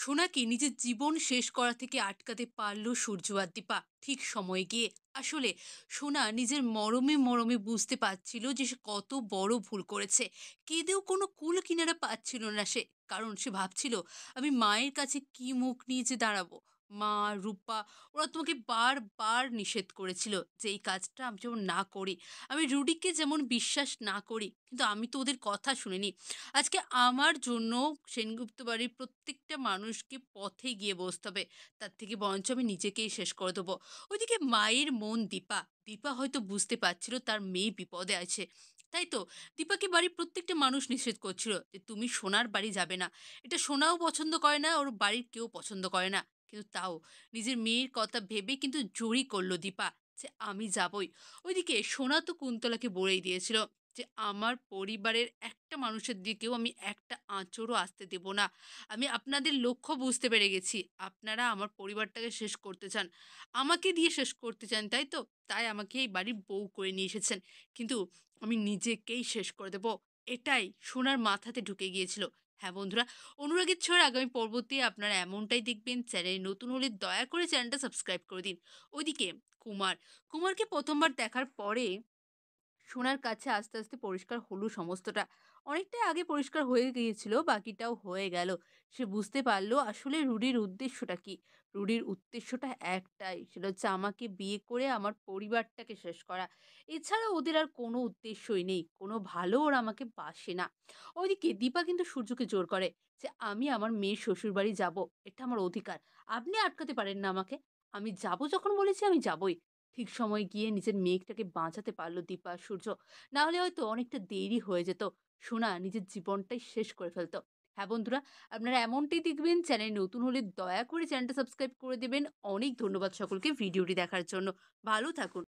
সোনাকে নিজের জীবন শেষ করা থেকে আটকাতে পারল সূর্য আর দীপা ঠিক সময়ে গিয়ে। আসলে সোনা নিজের মরমে মরমে বুঝতে পারছিল যে সে কত বড় ভুল করেছে। কেঁদেও কোনো কুল কিনারা পাচ্ছিল না সে, কারণ সে ভাবছিল আমি মায়ের কাছে কি মুখ নিয়ে যে দাঁড়াবো। মা, রূপা, ওরা তোমাকে বারবার নিষেধ করেছিল যে এই কাজটা আমি যেমন না করি। আমি রুডিকে যেমন বিশ্বাস না করি, কিন্তু আমি তো ওদের কথা শুনিনি। আজকে আমার জন্য সেনগুপ্ত বাড়ির প্রত্যেকটা মানুষকে পথে গিয়ে বসতে হবে। তার থেকে বরঞ্চ আমি নিজেকেই শেষ করে দেবো। ওইদিকে মায়ের মন দীপা। দীপা হয়তো বুঝতে পারছিল তার মেয়ে বিপদে আছে। তাই তো দীপাকে বাড়ির প্রত্যেকটা মানুষ নিষেধ করছিল যে তুমি সোনার বাড়ি যাবে না। এটা সোনাও পছন্দ করে না, ওর বাড়ির কেউ পছন্দ করে না। কিন্তু তাও নিজের মেয়ের কথা ভেবে কিন্তু জোরই করলো দীপা যে আমি যাবই। ওইদিকে সোনা তো কুন্তলাকে বলেই দিয়েছিল যে আমার পরিবারের একটা মানুষের দিকেও আমি একটা আঁচড়ও আসতে দেব না। আমি আপনাদের লক্ষ্য বুঝতে পেরে গেছি। আপনারা আমার পরিবারটাকে শেষ করতে চান। আমাকে দিয়ে শেষ করতে চান, তাই তো? তাই আমাকে এই বাড়ির বউ করে নিয়ে এসেছেন। কিন্তু আমি নিজেকেই শেষ করে দেব। এটাই সোনার মাথাতে ঢুকে গিয়েছিল। হ্যাঁ বন্ধুরা, অনুরাগের ছোঁয়ার আগামী পর্বতে আপনারা এমনটাই দেখবেন। চ্যানেলে নতুন হলে দয়া করে চ্যানেলটা সাবস্ক্রাইব করে দিন। ওইদিকে কুমার কুমারকে প্রথমবার দেখার পরে সোনার কাছে আস্তে আস্তে পরিষ্কার হলো সমস্তটা। অনেকটাই আগে পরিষ্কার হয়ে গিয়েছিল, বাকিটাও হয়ে গেল। সে বুঝতে পারল আসলে রুডির উদ্দেশ্যটা কি। রুডির উদ্দেশ্যটা একটাই, সেটা হচ্ছে আমাকে বিয়ে করে আমার পরিবারটাকে শেষ করা। এছাড়া ওদের আর কোনো উদ্দেশ্যই নেই, কোনো ভালো ওরা আমাকে বাসে না। ওইদিকে দীপা কিন্তু সূর্যকে জোর করে যে আমি আমার মেয়ের শ্বশুর বাড়ি যাবো, এটা আমার অধিকার। আপনি আটকাতে পারেন না আমাকে। আমি যাব, যখন বলেছি আমি যাবই। ঠিক সময় গিয়ে নিজের মেয়েটাকে বাঁচাতে পারল দীপা আর সূর্য। না হলে হয়তো অনেকটা দেরি হয়ে যেত। সোনা নিজের জীবনটাই শেষ করে ফেলত। হ্যাঁ বন্ধুরা, আপনারা এমনটাই দেখবেন। চ্যানেল নতুন হলে দয়া করে চ্যানেলটা সাবস্ক্রাইব করে দেবেন। অনেক ধন্যবাদ সকলকে ভিডিওটি দেখার জন্য। ভালো থাকুন।